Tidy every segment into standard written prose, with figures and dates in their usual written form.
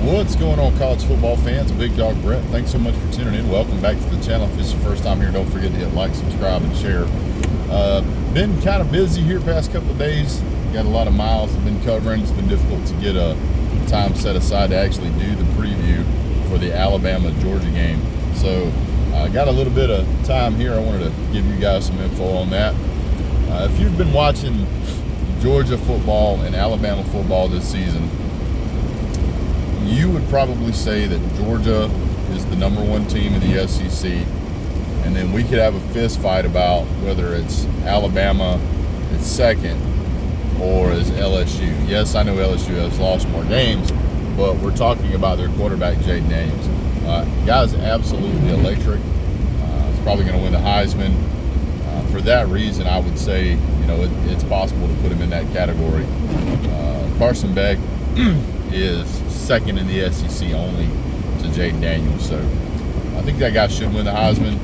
What's going on, college football fans? Big Dog Brett. Thanks so much for tuning in. Welcome back to the channel. If it's your first time here, don't forget to hit like, subscribe, and share. Been kind of busy here past couple of days. Got a lot of miles I've been covering. It's been difficult to get a time set aside to actually do the preview for the Alabama-Georgia game. So I got a little bit of time here. I wanted to give you guys some info on that. If you've been watching Georgia football and Alabama football this season, you would probably say that Georgia is the #1 team in the SEC, and then we could have a fist fight about whether it's Alabama is second or is LSU. Yes, I know LSU has lost more games, but we're talking about their quarterback, Jaden Daniels. Guy's absolutely electric. He's probably going to win the Heisman. For that reason, I would say, it's possible to put him in that category. Carson Beck is second in the SEC only to Jaden Daniels, so I think that guy should win the Heisman.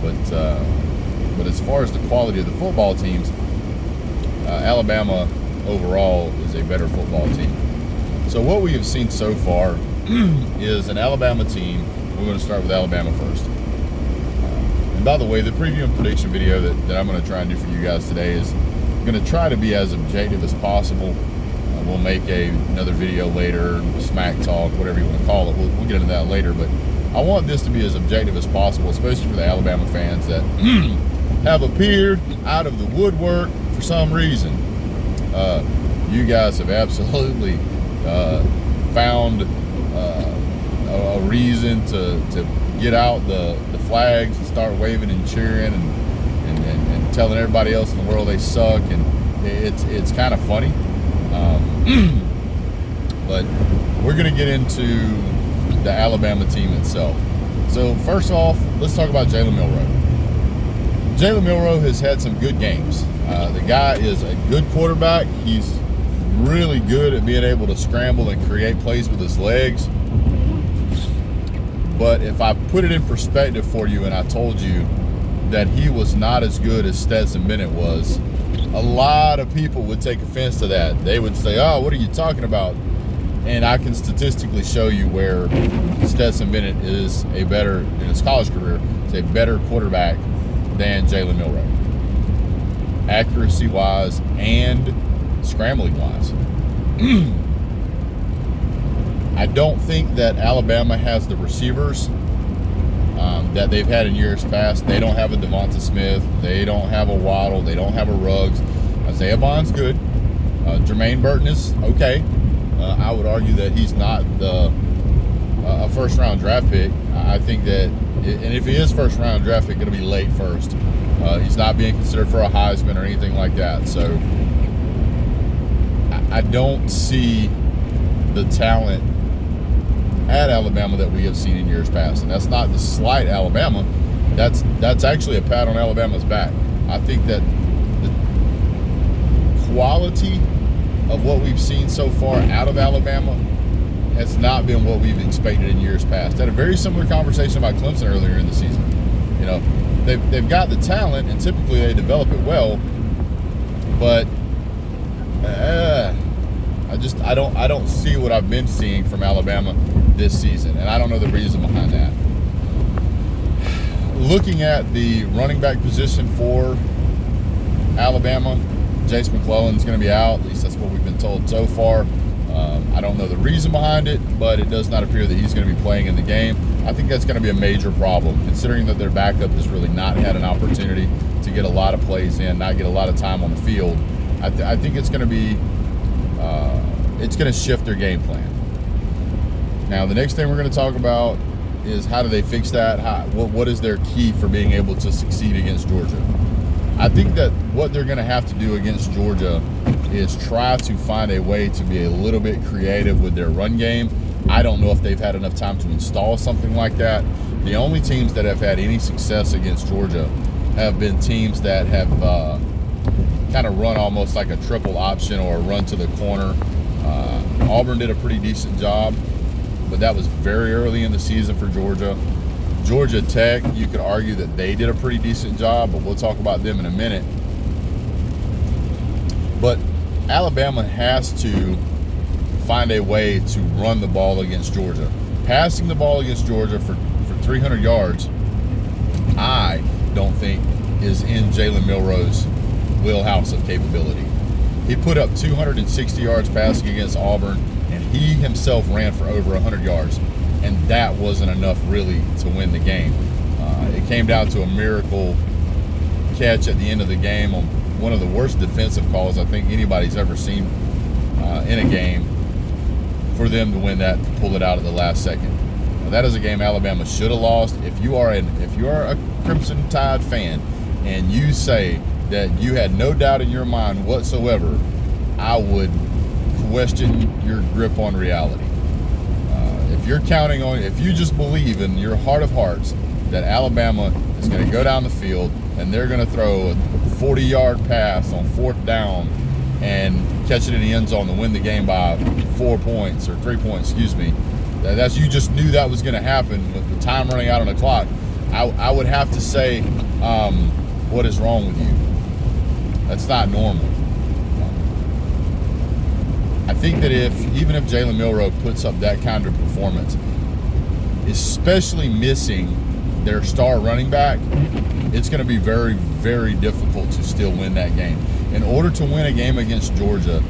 But as far as the quality of the football teams, Alabama overall is a better football team. So what we have seen so far is an Alabama team. We're going to start with Alabama first. And by the way, the preview and prediction video that I'm going to try and do for you guys today is going to try to be as objective as possible. We'll make another video later, smack talk, whatever you want to call it. We'll get into that later, but I want this to be as objective as possible, especially for the Alabama fans that have appeared out of the woodwork for some reason. You guys have absolutely found a reason to get out the flags and start waving and cheering and telling everybody else in the world they suck, and it's kind of funny. But we're going to get into the Alabama team itself. So first off, let's talk about Jalen Milroe. Jalen Milroe has had some good games. The guy is a good quarterback. He's really good at being able to scramble and create plays with his legs. But if I put it in perspective for you and I told you that he was not as good as Stetson Bennett was, a lot of people would take offense to that. They would say, "Oh, what are you talking about?" And I can statistically show you where Stetson Bennett is a better, in his college career, is a better quarterback than Jalen Milroe. Accuracy-wise and scrambling-wise. I don't think that Alabama has the receivers that they've had in years past. They don't have a Devonta Smith. They don't have a Waddle. They don't have a Ruggs. Isaiah Bond's good. Jermaine Burton is okay. I would argue that he's not a first-round draft pick. I think that, and if he is first-round draft pick, it'll be late first. He's not being considered for a Heisman or anything like that. So I don't see the talent at Alabama that we have seen in years past, and that's not to slight Alabama. That's actually a pat on Alabama's back. I think that the quality of what we've seen so far out of Alabama has not been what we've expected in years past. I had a very similar conversation about Clemson earlier in the season. They've got the talent, and typically they develop it well, but I don't see what I've been seeing from Alabama this season, and I don't know the reason behind that. Looking at the running back position for Alabama, Jace McClellan's going to be out. At least that's what we've been told so far. I don't know the reason behind it, but it does not appear that he's going to be playing in the game. I think that's going to be a major problem, considering that their backup has really not had an opportunity to get a lot of plays in, not get a lot of time on the field. I think it's going to be it's going to shift their game plan. Now, the next thing we're going to talk about is how do they fix that? What is their key for being able to succeed against Georgia? I think that what they're going to have to do against Georgia is try to find a way to be a little bit creative with their run game. I don't know if they've had enough time to install something like that. The only teams that have had any success against Georgia have been teams that have kind of run almost like a triple option or a run to the corner. Auburn did a pretty decent job, but that was very early in the season for Georgia. Georgia Tech, you could argue that they did a pretty decent job, but we'll talk about them in a minute. But Alabama has to find a way to run the ball against Georgia. Passing the ball against Georgia for 300 yards, I don't think is in Jalen Milroe's wheelhouse of capability. He put up 260 yards passing against Auburn, and he himself ran for over 100 yards, and that wasn't enough really to win the game. It came down to a miracle catch at the end of the game on one of the worst defensive calls I think anybody's ever seen in a game, for them to win that, pull it out at the last second. Now, that is a game Alabama should have lost. If you are a Crimson Tide fan and you say that you had no doubt in your mind whatsoever, I would question your grip on reality. If you just believe in your heart of hearts that Alabama is going to go down the field and they're going to throw a 40-yard pass on 4th down and catch it in the end zone to win the game by 4 points or 3 points, that's you just knew that was going to happen with the time running out on the clock, I would have to say, what is wrong with you? That's not normal. I think that even if Jalen Milroe puts up that kind of performance, especially missing their star running back, it's going to be very, very difficult to still win that game. In order to win a game against Georgia,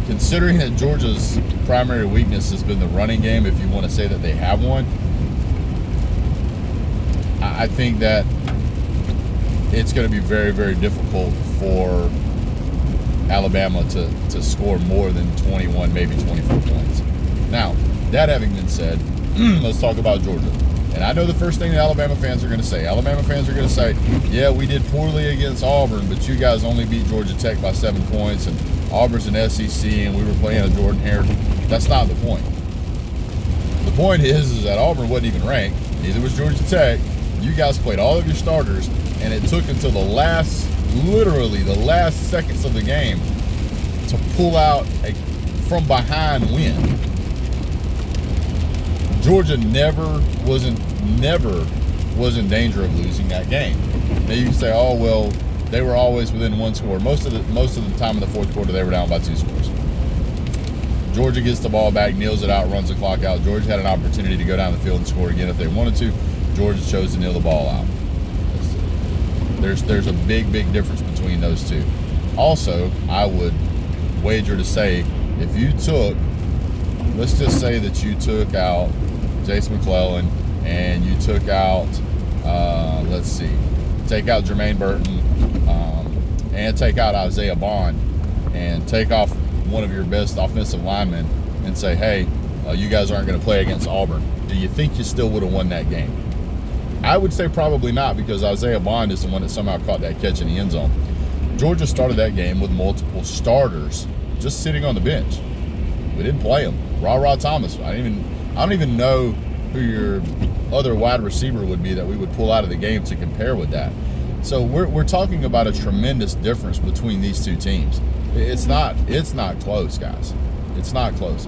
considering that Georgia's primary weakness has been the running game, if you want to say that they have one, I think that it's going to be very, very difficult for Alabama to score more than 21, maybe 24 points. Now, that having been said, let's talk about Georgia. And I know the first thing that Alabama fans are going to say. Alabama fans are going to say, yeah, we did poorly against Auburn, but you guys only beat Georgia Tech by 7 points, and Auburn's an SEC, and we were playing a Jordan Hare. That's not the point. The point is that Auburn wasn't even ranked. Neither was Georgia Tech. You guys played all of your starters, and it took until literally the last seconds of the game to pull out a from behind win. Georgia never was in danger of losing that game. Now you can say, oh well, they were always within 1 score. Most of the time in the fourth quarter, they were down by 2 scores. Georgia gets the ball back, kneels it out, runs the clock out. Georgia had an opportunity to go down the field and score again if they wanted to. Georgia chose to kneel the ball out. There's a big difference between those two. Also, I would wager to say if you let's just say that you took out Jace McClellan and you took out, take out Jermaine Burton and take out Isaiah Bond and take off one of your best offensive linemen and say, hey, you guys aren't going to play against Auburn. Do you think you still would have won that game? I would say probably not, because Isaiah Bond is the one that somehow caught that catch in the end zone. Georgia started that game with multiple starters just sitting on the bench. We didn't play them. Ra Thomas. I don't even know who your other wide receiver would be that we would pull out of the game to compare with that. So we're talking about a tremendous difference between these two teams. It's not close, guys. It's not close.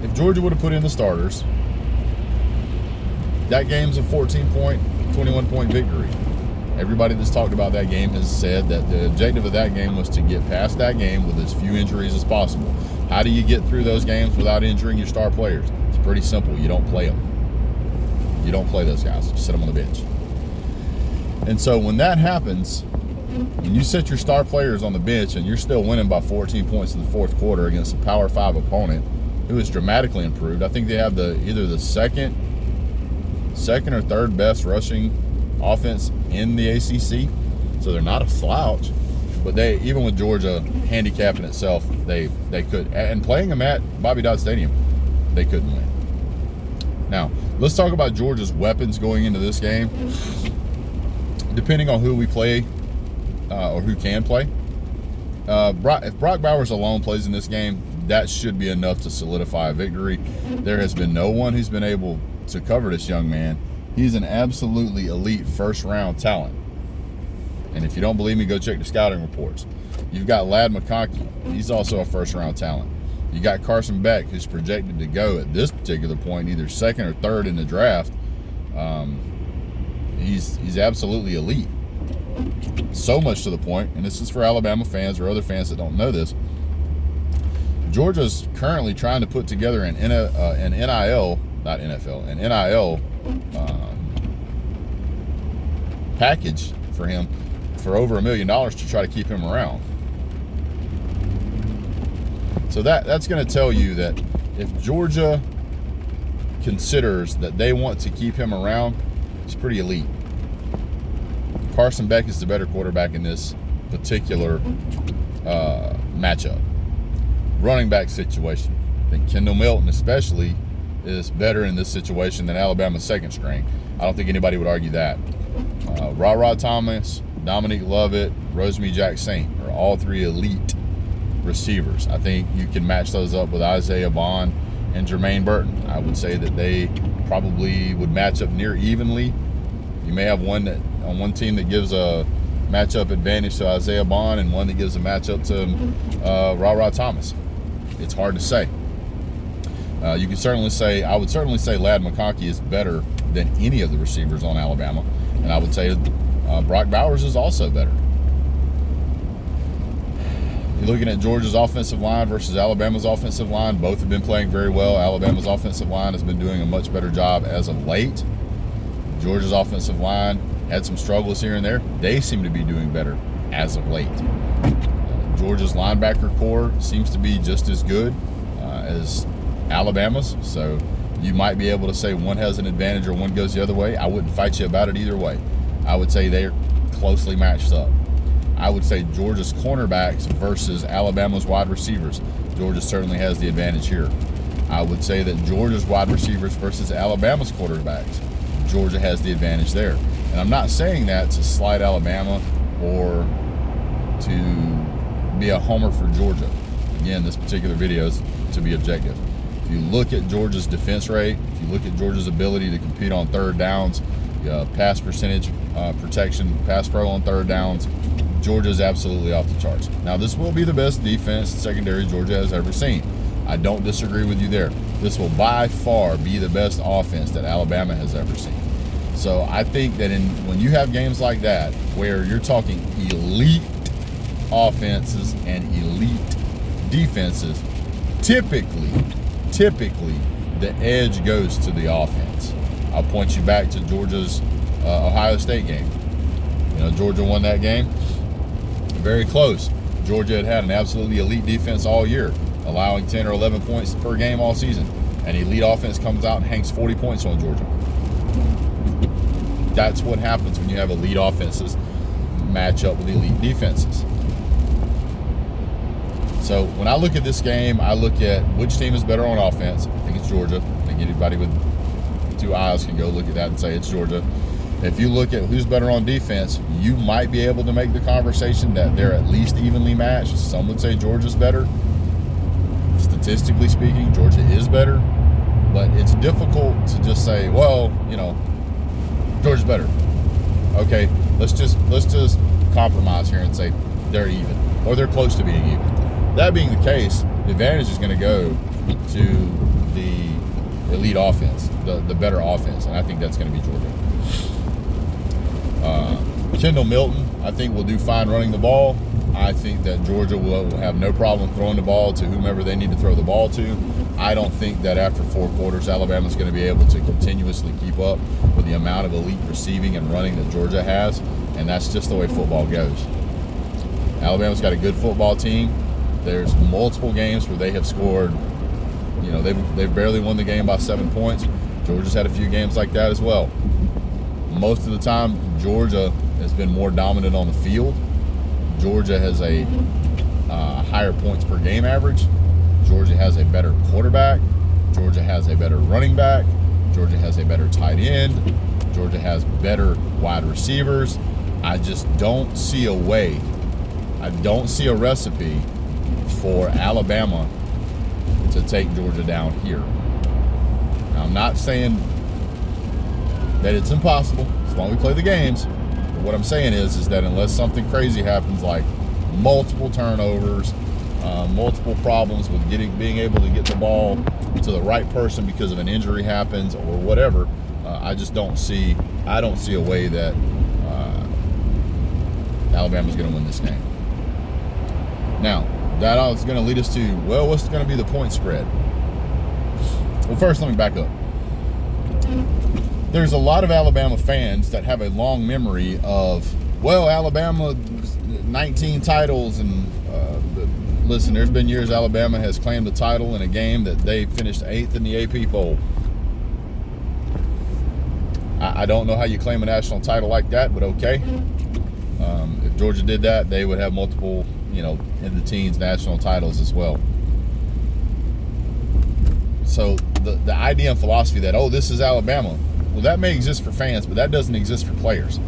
If Georgia would have put in the starters, that game's a 14-point, 21-point victory. Everybody that's talked about that game has said that the objective of that game was to get past that game with as few injuries as possible. How do you get through those games without injuring your star players? It's pretty simple. You don't play them. You don't play those guys. You sit them on the bench. And so when that happens, when you set your star players on the bench and you're still winning by 14 points in the fourth quarter against a Power 5 opponent who is dramatically improved, I think they have either the second or third best rushing offense in the ACC, so they're not a slouch. But they, even with Georgia handicapping itself, they could, and playing them at Bobby Dodd Stadium, they couldn't win. Now let's talk about Georgia's weapons going into this game. Depending on who we play or who can play, if Brock Bowers alone plays in this game, that should be enough to solidify a victory. There has been no one who's been able to cover this young man. He's an absolutely elite first-round talent. And if you don't believe me, go check the scouting reports. You've got Ladd McConkey. He's also a first-round talent. You got Carson Beck, who's projected to go at this particular point either second or third in the draft. He's absolutely elite. So much to the point, and this is for Alabama fans or other fans that don't know this, Georgia's currently trying to put together an NIL, not NFL, an NIL package for him for over $1 million to try to keep him around. So that's going to tell you that if Georgia considers that they want to keep him around, he's pretty elite. Carson Beck is the better quarterback in this particular matchup. Running back situation, I think Kendall Milton especially is better in this situation than Alabama's second string. I don't think anybody would argue that. Ra Thomas, Dominique Lovett, Rosemary Jackson are all three elite receivers. I think you can match those up with Isaiah Bond and Jermaine Burton. I would say that they probably would match up near evenly. You may have one that on one team that gives a matchup advantage to Isaiah Bond and one that gives a matchup to Ra Thomas. It's hard to say. You can certainly say, I would certainly say Ladd McConkey is better than any of the receivers on Alabama. And I would say Brock Bowers is also better. You're looking at Georgia's offensive line versus Alabama's offensive line. Both have been playing very well. Alabama's offensive line has been doing a much better job as of late. Georgia's offensive line had some struggles here and there. They seem to be doing better as of late. Georgia's linebacker core seems to be just as good as Alabama's. So you might be able to say one has an advantage or one goes the other way. I wouldn't fight you about it either way. I would say they're closely matched up. I would say Georgia's cornerbacks versus Alabama's wide receivers. Georgia certainly has the advantage here. I would say that Georgia's wide receivers versus Alabama's quarterbacks. Georgia has the advantage there. And I'm not saying that to slight Alabama or to be a homer for Georgia. Again, this particular video is to be objective. If you look at Georgia's defense rate, if you look at Georgia's ability to compete on third downs, pass percentage protection, pass pro on third downs, Georgia is absolutely off the charts. Now, this will be the best defense secondary Georgia has ever seen. I don't disagree with you there. This will by far be the best offense that Alabama has ever seen. So I think that when you have games like that where you're talking elite offenses and elite defenses, typically the edge goes to the offense. I'll point you back to Georgia's Ohio State game. Georgia won that game. Very close. Georgia had an absolutely elite defense all year, allowing 10 or 11 points per game all season. And elite offense comes out and hangs 40 points on Georgia. That's what happens when you have elite offenses match up with elite defenses. So when I look at this game, I look at which team is better on offense. I think it's Georgia. I think anybody with two eyes can go look at that and say it's Georgia. If you look at who's better on defense, you might be able to make the conversation that they're at least evenly matched. Some would say Georgia's better. Statistically speaking, Georgia is better. But it's difficult to just say, well, Georgia's better. Okay, let's just compromise here and say they're even, or they're close to being even. That being the case, the advantage is going to go to the elite offense, the better offense, and I think that's going to be Georgia. Kendall Milton, I think, will do fine running the ball. I think that Georgia will have no problem throwing the ball to whomever they need to throw the ball to. I don't think that after 4 quarters, Alabama's going to be able to continuously keep up with the amount of elite receiving and running that Georgia has, and that's just the way football goes. Alabama's got a good football team. There's multiple games where they have scored, they've barely won the game by 7 points. Georgia's had a few games like that as well. Most of the time, Georgia has been more dominant on the field. Georgia has a higher points per game average. Georgia has a better quarterback. Georgia has a better running back. Georgia has a better tight end. Georgia has better wide receivers. I just don't see a way. I don't see a recipe for Alabama to take Georgia down here. Now, I'm not saying that it's impossible as long as we play the games. But what I'm saying is that unless something crazy happens, like multiple turnovers, multiple problems with being able to get the ball to the right person because of an injury happens or whatever, I don't see a way that Alabama's going to win this game. Now, that is going to lead us to, well, what's going to be the point spread? Well, first, let me back up. There's a lot of Alabama fans that have a long memory of, well, Alabama 19 titles, and listen, there's been years Alabama has claimed a title in a game that they finished 8th in the AP poll. I don't know how you claim a national title like that, but okay. If Georgia did that, they would have multiple, in the teens national titles as well. So the idea and philosophy that, oh, this is Alabama, well, that may exist for fans, but that doesn't exist for players.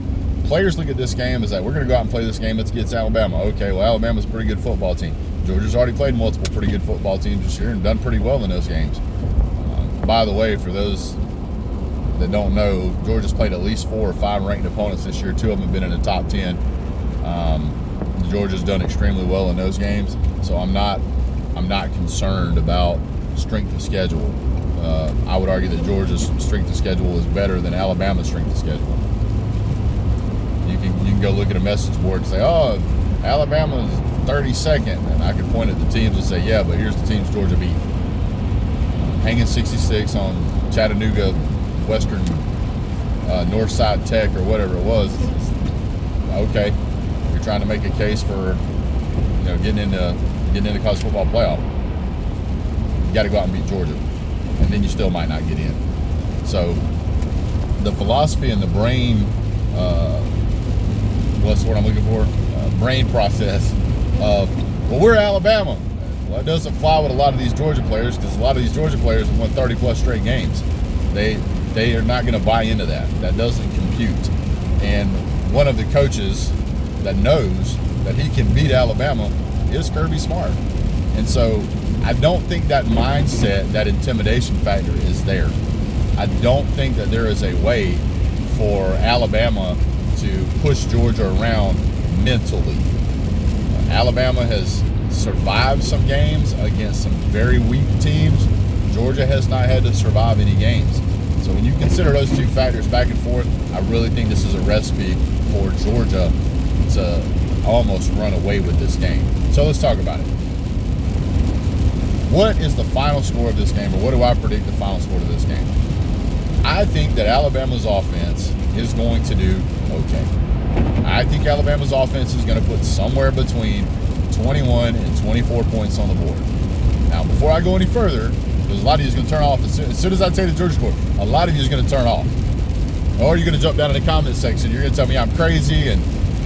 Players look at this game as that we're going to go out and play this game. Let's get Alabama. Okay, well, Alabama's a pretty good football team. Georgia's already played multiple pretty good football teams this year and done pretty well in those games. By the way, for those that don't know, Georgia's played at least 4 or 5 ranked opponents this year. 2 of them have been in the top 10. Georgia's done extremely well in those games, so I'm not concerned about strength of schedule. I would argue that Georgia's strength of schedule is better than Alabama's strength of schedule. You can go look at a message board and say, oh, Alabama's 32nd, and I could point at the teams and say, yeah, but here's the teams Georgia beat. Hanging 66 on Chattanooga, Western, Northside Tech, or whatever it was. Okay, you're trying to make a case for getting into college football playoff. You got to go out and beat Georgia, and then you still might not get in. So the philosophy and the brain, what's the word I'm looking for? Brain process of, well, we're Alabama. Well, it doesn't fly with a lot of these Georgia players, because a lot of these Georgia players have won 30-plus straight games. They are not going to buy into that. That doesn't compute. And one of the coaches that knows that he can beat Alabama is Kirby Smart. And so I don't think that mindset, that intimidation factor is there. I don't think that there is a way for Alabama to push Georgia around mentally. Alabama has survived some games against some very weak teams. Georgia has not had to survive any games. So when you consider those two factors back and forth, I really think this is a recipe for Georgia to almost run away with this game. So let's talk about it. What is the final score of this game, or what do I predict the final score of this game? I think that Alabama's offense is going to do okay. I think Alabama's offense is going to put somewhere between 21 and 24 points on the board. Now, before I go any further, because a lot of you is going to turn off as soon as I say the Georgia score, a lot of you is going to turn off. Or you're going to jump down in the comment section. You're going to tell me I'm crazy and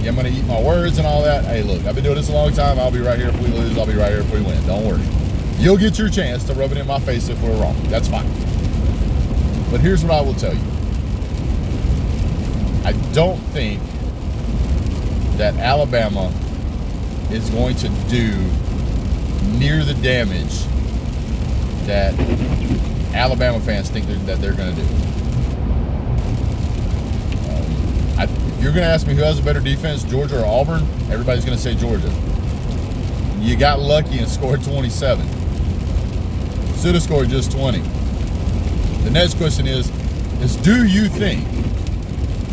I'm going to eat my words and all that. Hey, look, I've been doing this a long time. I'll be right here if we lose. I'll be right here if we win. Don't worry. You'll get your chance to rub it in my face if we're wrong. That's fine. But here's what I will tell you. I don't think that Alabama is going to do near the damage that Alabama fans think that they're going to do. If you're going to ask me who has a better defense, Georgia or Auburn, everybody's going to say Georgia. You got lucky and scored 27. Should have scored just 20. The next question is do you think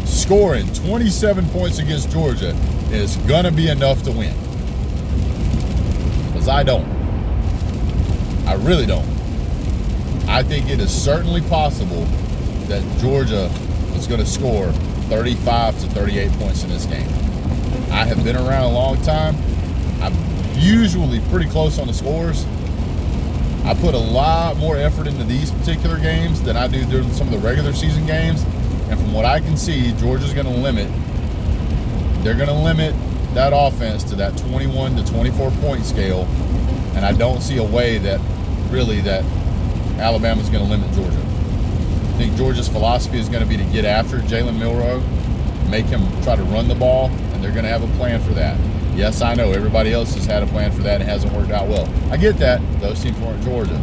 scoring 27 points against Georgia is going to be enough to win? Because I don't. I really don't. I think it is certainly possible that Georgia is going to score 35 to 38 points in this game. I have been around a long time. I'm usually pretty close on the scores. I put a lot more effort into these particular games than I do during some of the regular season games. And from what I can see, Georgia's going to limit that offense to that 21 to 24 point scale. And I don't see a way that Alabama's going to limit Georgia. I think Georgia's philosophy is going to be to get after Jalen Milroe, make him try to run the ball, and they're going to have a plan for that. Yes, I know everybody else has had a plan for that and it hasn't worked out well. I get that. Those teams weren't Georgia.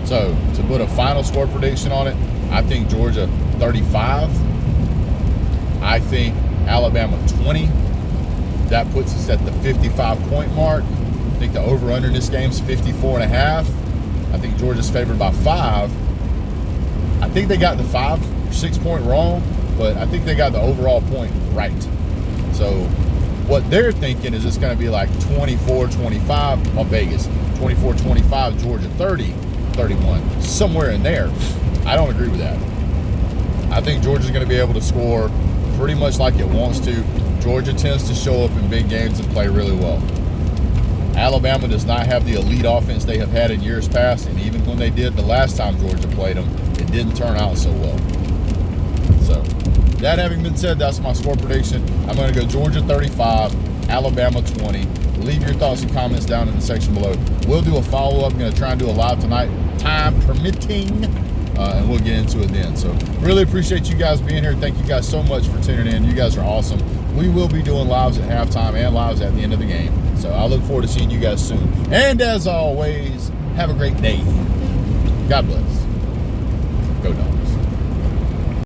So, to put a final score prediction on it, I think Georgia 35. I think Alabama 20. That puts us at the 55-point mark. I think the over-under in this game is 54.5. I think Georgia's favored by 5. I think they got the 5 or 6 point wrong, but I think they got the overall point right. So What they're thinking is it's going to be like 24-25 on Vegas, 24-25 Georgia, 30-31, somewhere in there. I don't agree with that. I think Georgia's going to be able to score pretty much like it wants to. Georgia tends to show up in big games and play really well. Alabama does not have the elite offense they have had in years past, and even when they did the last time Georgia played them, it didn't turn out so well. So, that having been said, that's my score prediction. I'm going to go Georgia 35, Alabama 20. Leave your thoughts and comments down in the section below. We'll do a follow-up. I'm going to try and do a live tonight, time permitting, and we'll get into it then. So, really appreciate you guys being here. Thank you guys so much for tuning in. You guys are awesome. We will be doing lives at halftime and lives at the end of the game. So, I look forward to seeing you guys soon. And as always, have a great day. God bless. Go Dogs.